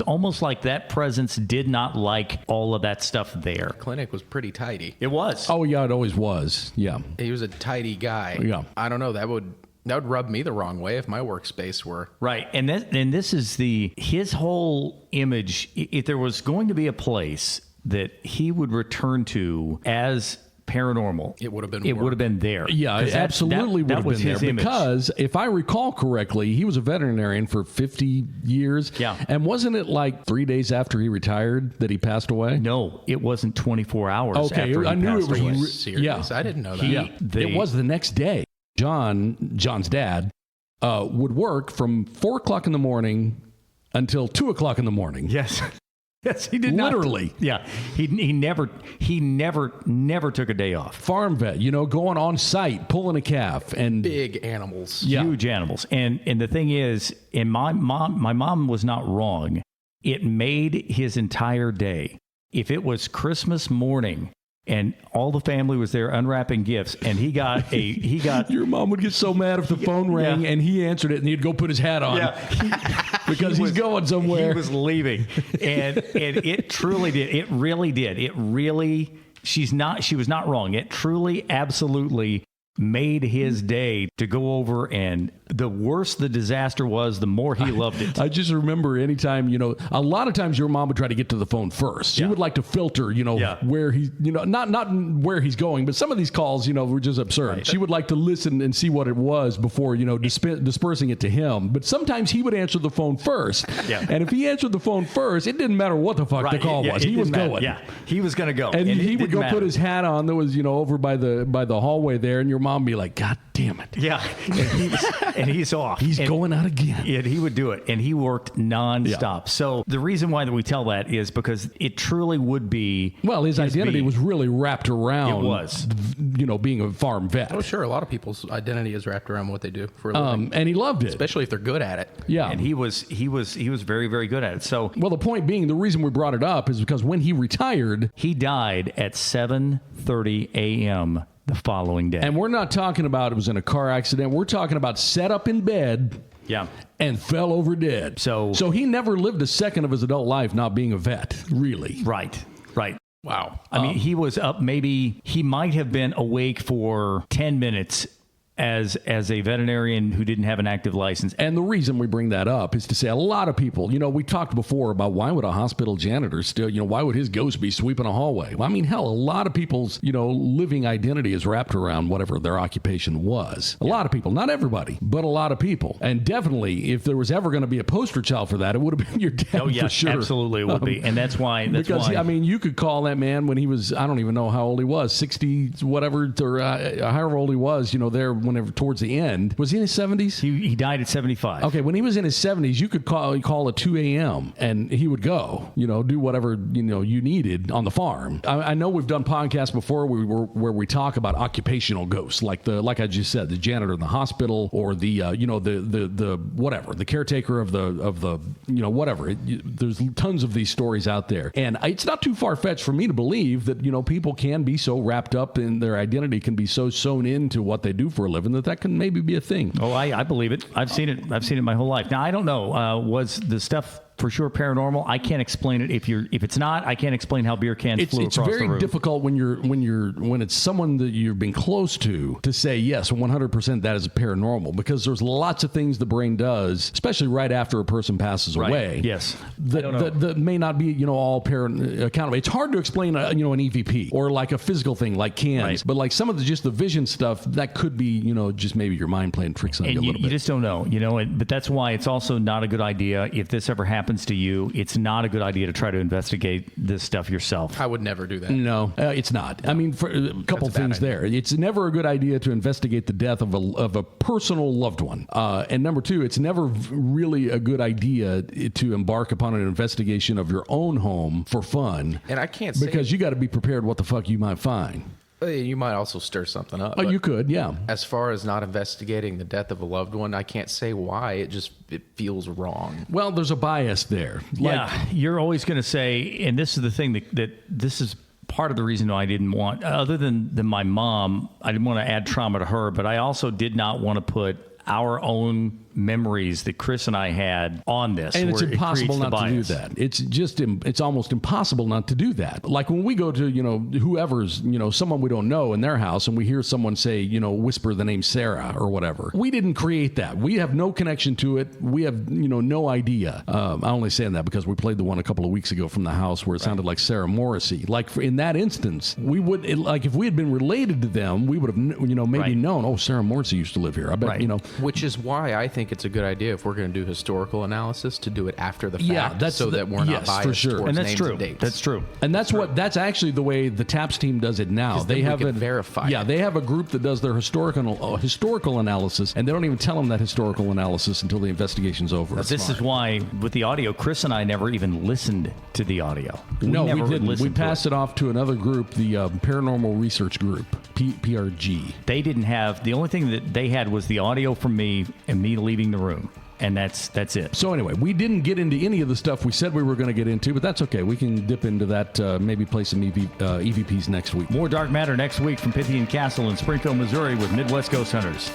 [SPEAKER 6] almost like that presence did not like all of that stuff there.
[SPEAKER 8] Clinic was pretty tidy.
[SPEAKER 6] It was.
[SPEAKER 5] Oh, yeah, it always was. Yeah.
[SPEAKER 8] He was a tidy guy.
[SPEAKER 5] Yeah.
[SPEAKER 8] I don't know. That would rub me the wrong way if my workspace were.
[SPEAKER 6] Right. And this is his whole image. If there was going to be a place that he would return to as paranormal,
[SPEAKER 8] it would have
[SPEAKER 6] been there.
[SPEAKER 5] Yeah, it absolutely would have been there.
[SPEAKER 6] Image.
[SPEAKER 5] Because if I recall correctly, he was a veterinarian for 50 years.
[SPEAKER 6] Yeah.
[SPEAKER 5] And wasn't it like 3 days after he retired that he passed away?
[SPEAKER 6] No, it wasn't 24 hours
[SPEAKER 5] okay,
[SPEAKER 6] after he
[SPEAKER 5] I knew it was
[SPEAKER 6] away.
[SPEAKER 8] Serious? Yeah. I didn't know that.
[SPEAKER 5] It was the next day. John's dad, would work from 4 o'clock in the morning until 2 o'clock in the morning.
[SPEAKER 6] Yes. Yes, he did.
[SPEAKER 5] Literally.
[SPEAKER 6] Yeah. He never took a day off.
[SPEAKER 5] Farm vet, going on site, pulling a calf, and
[SPEAKER 8] big animals.
[SPEAKER 5] Yeah.
[SPEAKER 6] Huge animals. And the thing is, and my mom was not wrong. It made his entire day. If it was Christmas morning and all the family was there unwrapping gifts, and he got
[SPEAKER 5] your mom would get so mad if the phone rang and he answered it and he'd go put his hat on because he's going somewhere.
[SPEAKER 6] He was leaving, and it truly did. It really did. It really. She was not wrong. It truly, absolutely made his day to go over, and the worse the disaster was, the more he loved it.
[SPEAKER 5] I just remember anytime, a lot of times your mom would try to get to the phone first. She would like to filter, where he, not where he's going, but some of these calls, were just absurd. Right. She would like to listen and see what it was before, dispersing it to him. But sometimes he would answer the phone first. Yeah. And if he answered the phone first, it didn't matter what the fuck the call was. He was going.
[SPEAKER 6] Yeah, he was going to go.
[SPEAKER 5] And he would go put his hat on that was, over by the hallway there, and your mom be like, God damn it.
[SPEAKER 6] Yeah. And he's off.
[SPEAKER 5] He's going out again.
[SPEAKER 6] And he would do it. And he worked nonstop. Yeah. So the reason why that we tell that is because it truly would be.
[SPEAKER 5] Well, his identity was really wrapped around.
[SPEAKER 6] It was.
[SPEAKER 5] Being a farm vet.
[SPEAKER 8] Oh, sure. A lot of people's identity is wrapped around what they do for a living.
[SPEAKER 5] And he loved it.
[SPEAKER 8] Especially if they're good at it.
[SPEAKER 5] Yeah.
[SPEAKER 6] And he was very, very good at it. So.
[SPEAKER 5] Well, the point being, the reason we brought it up is because when he retired.
[SPEAKER 6] He died at 7:30 a.m. the following day.
[SPEAKER 5] And we're not talking about it was in a car accident. We're talking about sat up in bed and fell over dead. So he never lived a second of his adult life not being a vet, really.
[SPEAKER 6] Right.
[SPEAKER 5] Wow.
[SPEAKER 6] I mean, he was up, maybe he might have been awake for 10 minutes as a veterinarian who didn't have an active license.
[SPEAKER 5] And the reason we bring that up is to say a lot of people, we talked before about why would a hospital janitor still, why would his ghost be sweeping a hallway? Well, I mean, hell, a lot of people's, living identity is wrapped around whatever their occupation was. A lot of people, not everybody, but a lot of people. And definitely, if there was ever going to be a poster child for that, it would have been your dad.
[SPEAKER 6] Oh, yeah,
[SPEAKER 5] for sure.
[SPEAKER 6] absolutely it would be. And that's why.
[SPEAKER 5] I mean, you could call that man when he was, I don't even know how old he was, 60, whatever, or however old he was, there when whenever towards the end. Was he in his 70s?
[SPEAKER 6] He died at 75.
[SPEAKER 5] Okay, when he was in his 70s, you could call at 2 a.m. and he would go, do whatever, you needed on the farm. I know we've done podcasts before where we talk about occupational ghosts, like I just said, the janitor in the hospital, or the whatever, the caretaker of the whatever. There's tons of these stories out there. And it's not too far-fetched for me to believe that, people can be so wrapped up in their identity, can be so sewn into what they do for a living that can maybe be a thing.
[SPEAKER 6] Oh, I believe it. I've seen it my whole life. Now, I don't know. Was the stuff for sure paranormal? I can't explain it. If it's not, I can't explain how beer cans flew across the room.
[SPEAKER 5] It's very difficult when it's someone that you've been close to say yes, 100% that is paranormal, because there's lots of things the brain does, especially right after a person passes away.
[SPEAKER 6] Yes,
[SPEAKER 5] that may not be all accountable. It's hard to explain an EVP or like a physical thing like cans, but like some of the vision stuff that could be just maybe your mind playing tricks on you a little bit.
[SPEAKER 6] You just don't know, but that's why it's also not a good idea if this ever happens to you. It's not a good idea to try to investigate this stuff yourself.
[SPEAKER 8] I would never do that.
[SPEAKER 5] No, it's not. I mean, for a couple things there. It's never a good idea to investigate the death of a personal loved one. And number two, it's never really a good idea to embark upon an investigation of your own home for fun.
[SPEAKER 8] And I can't say,
[SPEAKER 5] because you got to be prepared what the fuck you might find.
[SPEAKER 8] You might also stir something up.
[SPEAKER 5] Oh, you could, yeah.
[SPEAKER 8] As far as not investigating the death of a loved one, I can't say why. It feels wrong.
[SPEAKER 5] Well, there's a bias there.
[SPEAKER 6] You're always going to say, and this is the thing that this is part of the reason why I didn't want, other than my mom, I didn't want to add trauma to her, but I also did not want to put our own memories that Chris and I had on this.
[SPEAKER 5] And it's impossible not to do that. It's almost impossible not to do that. Like when we go to, whoever's, someone we don't know in their house and we hear someone say, whisper the name Sarah or whatever. We didn't create that. We have no connection to it. We have, no idea. I'm only saying that because we played the one a couple of weeks ago from the house where it sounded like Sarah Morrissey. Like in that instance, we would, if we had been related to them, we would have, maybe known, oh, Sarah Morrissey used to live here. I bet,
[SPEAKER 8] Which is why I think it's a good idea if we're going to do historical analysis to do it after the fact, that we're not biased
[SPEAKER 5] for sure.
[SPEAKER 8] towards
[SPEAKER 6] And that's
[SPEAKER 8] names
[SPEAKER 6] true.
[SPEAKER 8] and dates.
[SPEAKER 6] That's true.
[SPEAKER 5] And that's actually the way the TAPS team does it now.
[SPEAKER 8] They have it verified.
[SPEAKER 5] Yeah, they have a group that does their historical analysis, and they don't even tell them that historical analysis until the investigation's over.
[SPEAKER 6] This is why with the audio, Chris and I never even listened to the audio.
[SPEAKER 5] We didn't. We passed it off to another group, the Paranormal Research Group, PRG.
[SPEAKER 6] They didn't have, the only thing that they had was the audio from me and me leaving the room. And that's it.
[SPEAKER 5] So anyway, we didn't get into any of the stuff we said we were going to get into, but that's okay. We can dip into that, maybe play some EVPs next week.
[SPEAKER 6] More Dark Matter next week from Pythian Castle in Springfield, Missouri with Midwest Ghost Hunters.